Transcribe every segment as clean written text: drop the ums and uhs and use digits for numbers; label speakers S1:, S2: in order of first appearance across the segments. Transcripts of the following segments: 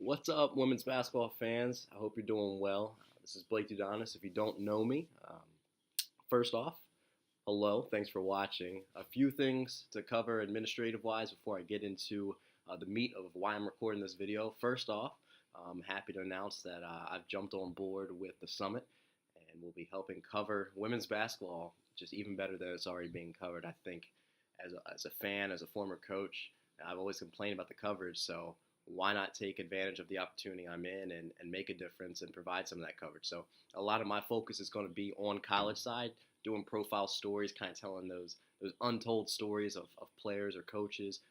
S1: What's up, women's basketball fans? I hope you're doing well. This is DuDonis. If you don't know me, first off, hello. Thanks for watching. A few things to cover administrative-wise before I get into the meat of why I'm recording this video. First off, I'm happy to announce that I've jumped on board with the Summitt, and we'll be helping cover women's basketball just even better than it's already being covered. I think as a fan, as a former coach, I've always complained about the coverage, so why not take advantage of the opportunity I'm in and make a difference and provide some of that coverage. So a lot of my focus is going to be on college side, doing profile stories, kind of telling those untold stories of players or coaches.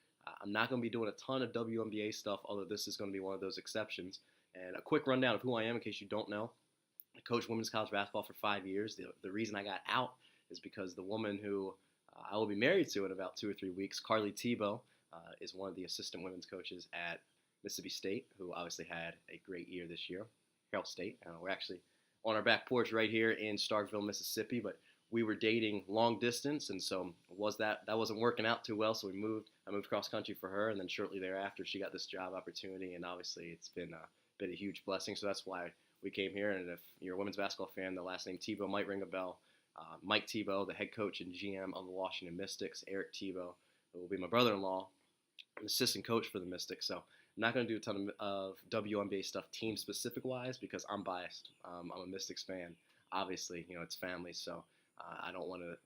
S1: I'm not going to be doing a ton of WNBA stuff, although this is going to be one of those exceptions. And a quick rundown of who I am in case you don't know. I coached women's college basketball for 5 years. The reason I got out is because the woman who I will be married to in about 2 or 3 weeks, Carly Tebow, is one of the assistant women's coaches at Mississippi State, who obviously had a great year this year. Carroll State. We're actually on our back porch right here in Starkville, Mississippi, but we were dating long distance, and so that wasn't working out too well, so I moved cross country for her, and then shortly thereafter she got this job opportunity, and obviously it's been a huge blessing, so that's why we came here. And if you're a women's basketball fan, the last name Tebow might ring a bell. Mike Tebow, the head coach and GM of the Washington Mystics, Eric Tebow, who will be my brother-in-law, an assistant coach for the Mystics. So I'm not going to do a ton of WNBA stuff team-specific wise because I'm biased. I'm a Mystics fan. Obviously, it's family, so I don't want to,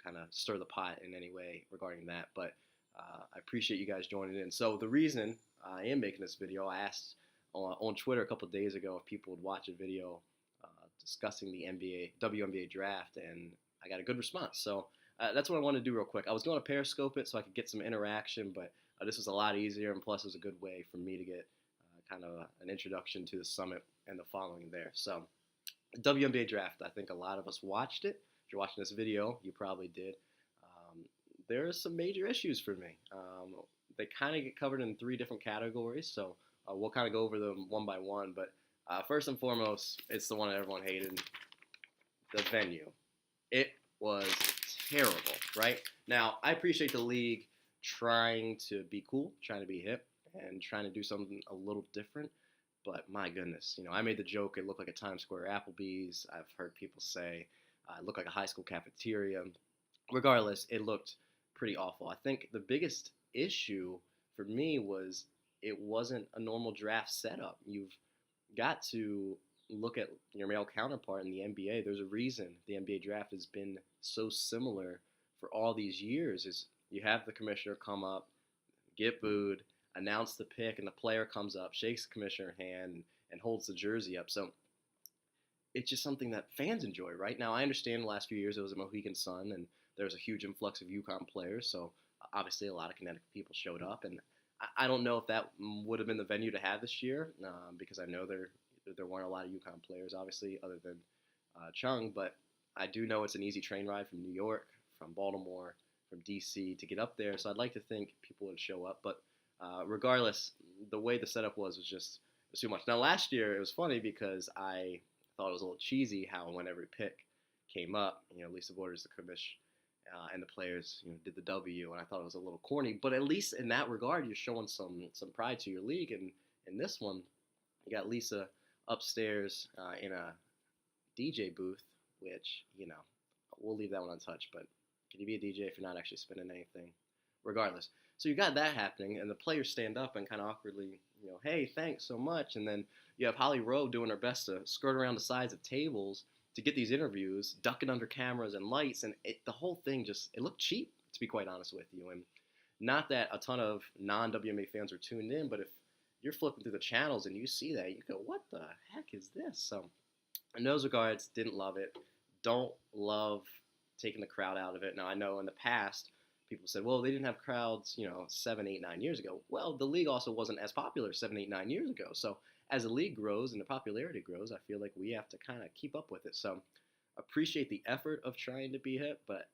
S1: kind of stir the pot in any way regarding that. But I appreciate you guys joining in. So the reason I am making this video, I asked on Twitter a couple of days ago if people would watch a video discussing the WNBA draft, and I got a good response. So that's what I want to do real quick. I was going to Periscope it so I could get some interaction, but this was a lot easier, and plus it was a good way for me to get kind of an introduction to the Summitt and the following there. So WNBA draft, I think a lot of us watched it. If you're watching this video, you probably did. There are some major issues for me. They kind of get covered in 3 different categories, so we'll kind of go over them one by one. But first and foremost, it's the one that everyone hated, the venue. It was terrible, right? Now, I appreciate the league trying to be cool, trying to be hip, and trying to do something a little different. But my goodness, I made the joke it looked like a Times Square Applebee's. I've heard people say it looked like a high school cafeteria. Regardless, it looked pretty awful. I think the biggest issue for me was it wasn't a normal draft setup. You've got to look at your male counterpart in the NBA. There's a reason the NBA draft has been so similar for all these years. Is you have the commissioner come up, get booed, announce the pick, and the player comes up, shakes the commissioner's hand, and holds the jersey up. So it's just something that fans enjoy, right? Now, I understand the last few years it was a Mohegan Sun, and there was a huge influx of UConn players, so obviously a lot of Connecticut people showed up. And I don't know if that would have been the venue to have this year, because I know there weren't a lot of UConn players, obviously, other than Chung, but I do know it's an easy train ride from New York, from Baltimore, from DC to get up there, so I'd like to think people would show up. But regardless, the way the setup was too much. Now, last year it was funny because I thought it was a little cheesy how when every pick came up, Lisa Borders, the commish, and the players, did the W, and I thought it was a little corny. But at least in that regard, you're showing some pride to your league. And in this one, you got Lisa upstairs in a DJ booth, which we'll leave that one untouched. But can you be a DJ if you're not actually spinning anything? Regardless. So you got that happening, and the players stand up and kind of awkwardly, hey, thanks so much. And then you have Holly Rowe doing her best to skirt around the sides of tables to get these interviews, ducking under cameras and lights, and the whole thing it looked cheap, to be quite honest with you. And not that a ton of non-WNBA fans were tuned in, but if you're flipping through the channels and you see that, you go, what the heck is this? So in those regards, didn't love it. Don't love taking the crowd out of it. Now, I know in the past, people said, well, they didn't have crowds, 7, 8, 9 years ago. Well, the league also wasn't as popular 7, 8, 9 years ago. So as the league grows and the popularity grows, I feel like we have to kind of keep up with it. So appreciate the effort of trying to be hip, but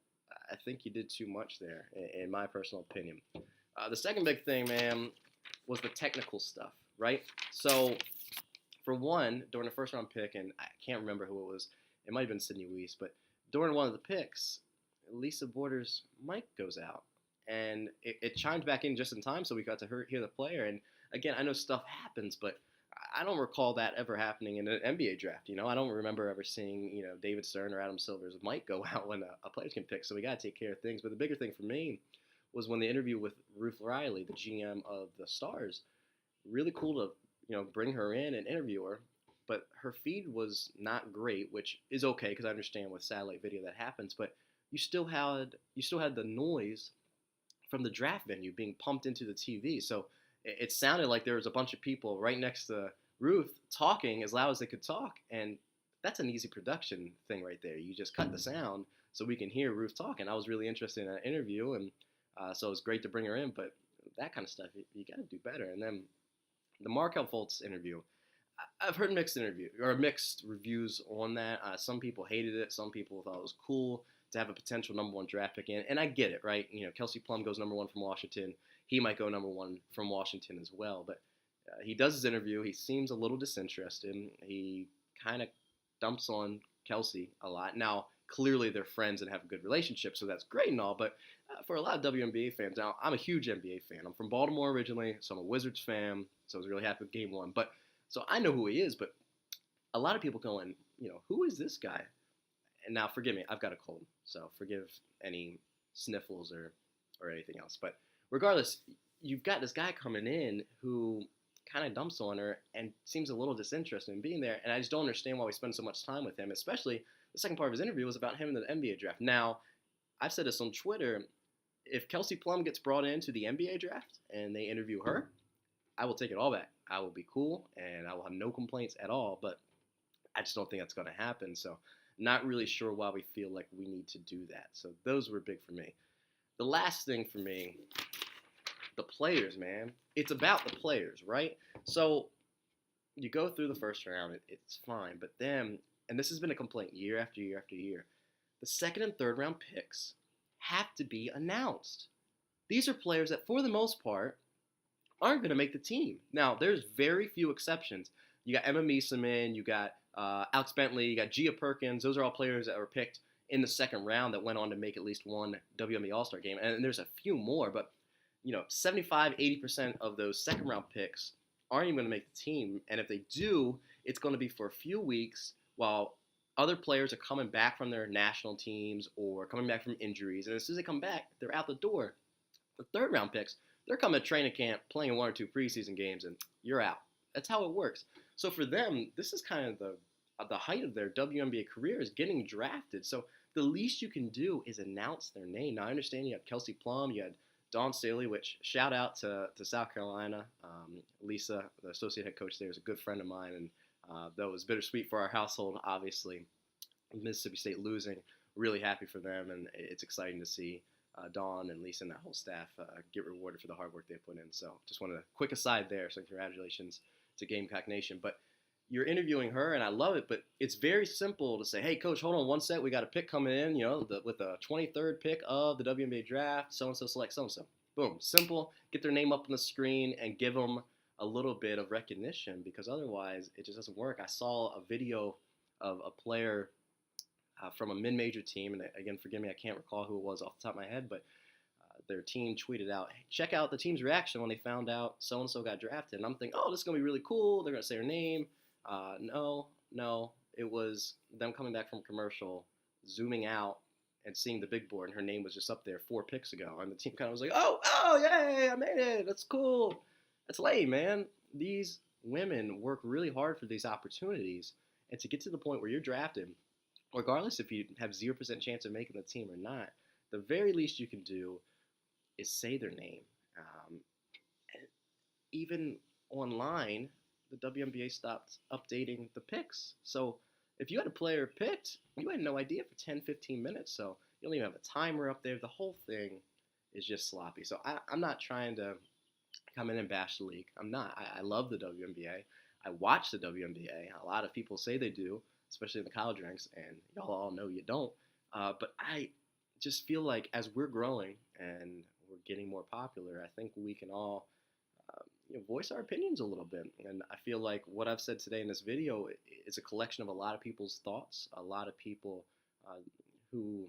S1: I think you did too much there, in my personal opinion. The second big thing, man, was the technical stuff, right? So for one, during the first round pick, and I can't remember who it was, it might have been Sydney Weiss, but during one of the picks, Lisa Borders' mic goes out. And it chimed back in just in time, so we got to hear the player. And again, I know stuff happens, but I don't recall that ever happening in an NBA draft. I don't remember ever seeing, David Stern or Adam Silver's mic go out when a player's can pick. So we got to take care of things. But the bigger thing for me was when the interview with Ruth Riley, the GM of the Stars. Really cool to, bring her in and interview her. But her feed was not great, which is okay because I understand with satellite video that happens. But you still had the noise from the draft venue being pumped into the TV. So it sounded like there was a bunch of people right next to Ruth talking as loud as they could talk. And that's an easy production thing right there. You just cut the sound so we can hear Ruth talk. And I was really interested in that interview. And so it was great to bring her in. But that kind of stuff, you got to do better. And then the Markelle Fultz interview, I've heard mixed reviews on that. Some people hated it. Some people thought it was cool to have a potential number one draft pick in. And I get it, right? Kelsey Plum goes number one from Washington. He might go number one from Washington as well. But he does his interview. He seems a little disinterested. He kind of dumps on Kelsey a lot. Now, clearly they're friends and have a good relationship, so that's great and all. But for a lot of WNBA fans, now I'm a huge NBA fan. I'm from Baltimore originally, so I'm a Wizards fan. So I was really happy with Game 1. But so I know who he is, but a lot of people going, who is this guy? And now, forgive me, I've got a cold, so forgive any sniffles or anything else. But regardless, you've got this guy coming in who kind of dumps on her and seems a little disinterested in being there, and I just don't understand why we spend so much time with him, especially the second part of his interview was about him in the NBA draft. Now, I've said this on Twitter, if Kelsey Plum gets brought into the NBA draft and they interview her, I will take it all back. I will be cool, and I will have no complaints at all, but I just don't think that's going to happen, so not really sure why we feel like we need to do that. So those were big for me. The last thing for me, the players, man. It's about the players, right? So you go through the first round, it's fine, but then, and this has been a complaint year after year after year, the second and third round picks have to be announced. These are players that, for the most part, aren't going to make the team. Now, there's very few exceptions. You got Emma Meeseman, you got Alex Bentley, you got Gia Perkins. Those are all players that were picked in the second round that went on to make at least one WNBA All-Star game. And there's a few more, but 75, 80% of those second round picks aren't even going to make the team. And if they do, it's going to be for a few weeks while other players are coming back from their national teams or coming back from injuries. And as soon as they come back, they're out the door. The third round picks, they're coming to training camp, playing one or two preseason games, and you're out. That's how it works. So for them, this is kind of the height of their WNBA career is getting drafted. So the least you can do is announce their name. Now, I understand you have Kelsey Plum, you had Dawn Staley, which shout out to South Carolina. Lisa, the associate head coach there, is a good friend of mine, and that was bittersweet for our household, obviously. Mississippi State losing, really happy for them, and it's exciting to see Dawn and Lisa and that whole staff get rewarded for the hard work they put in. So just wanted a quick aside there, so congratulations to Gamecock Nation. But you're interviewing her, and I love it, but it's very simple to say, hey, coach, hold on one sec. We got a pick coming in, with the 23rd pick of the WNBA draft, so-and-so select so-and-so. Boom, simple. Get their name up on the screen and give them a little bit of recognition because otherwise it just doesn't work. I saw a video of a player from a mid-major team, and again, forgive me, I can't recall who it was off the top of my head, but their team tweeted out, hey, check out the team's reaction when they found out so-and-so got drafted. And I'm thinking, oh, this is going to be really cool. They're going to say her name. No, it was them coming back from commercial, zooming out, and seeing the big board, and her name was just up there 4 picks ago. And the team kind of was like, oh, yay, I made it. That's cool. That's lame, man. These women work really hard for these opportunities, and to get to the point where you're drafted, regardless if you have 0% chance of making the team or not, the very least you can do is say their name. And even online, the WNBA stopped updating the picks. So if you had a player picked, you had no idea for 10, 15 minutes. So you don't even have a timer up there. The whole thing is just sloppy. So I'm not trying to come in and bash the league. I'm not. I love the WNBA. I watch the WNBA. A lot of people say they do, especially in the college ranks, and y'all all know you don't. But I just feel like as we're growing and we're getting more popular, I think we can all voice our opinions a little bit. And I feel like what I've said today in this video is a collection of a lot of people's thoughts, a lot of people who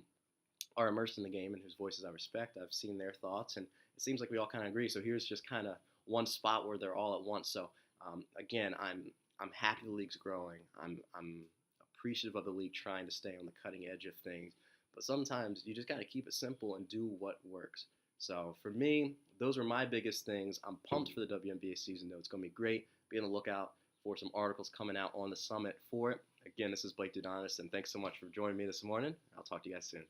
S1: are immersed in the game and whose voices I respect. I've seen their thoughts, and it seems like we all kind of agree. So here's just kind of one spot where they're all at once. So Again, I'm happy the league's growing. I'm appreciative of the league trying to stay on the cutting edge of things. But sometimes you just got to keep it simple and do what works. So for me, those are my biggest things. I'm pumped for the WNBA season, though. It's going to be great. Be on the lookout for some articles coming out on the Summitt for it. Again, this is Blake DuDonis, and thanks so much for joining me this morning. I'll talk to you guys soon.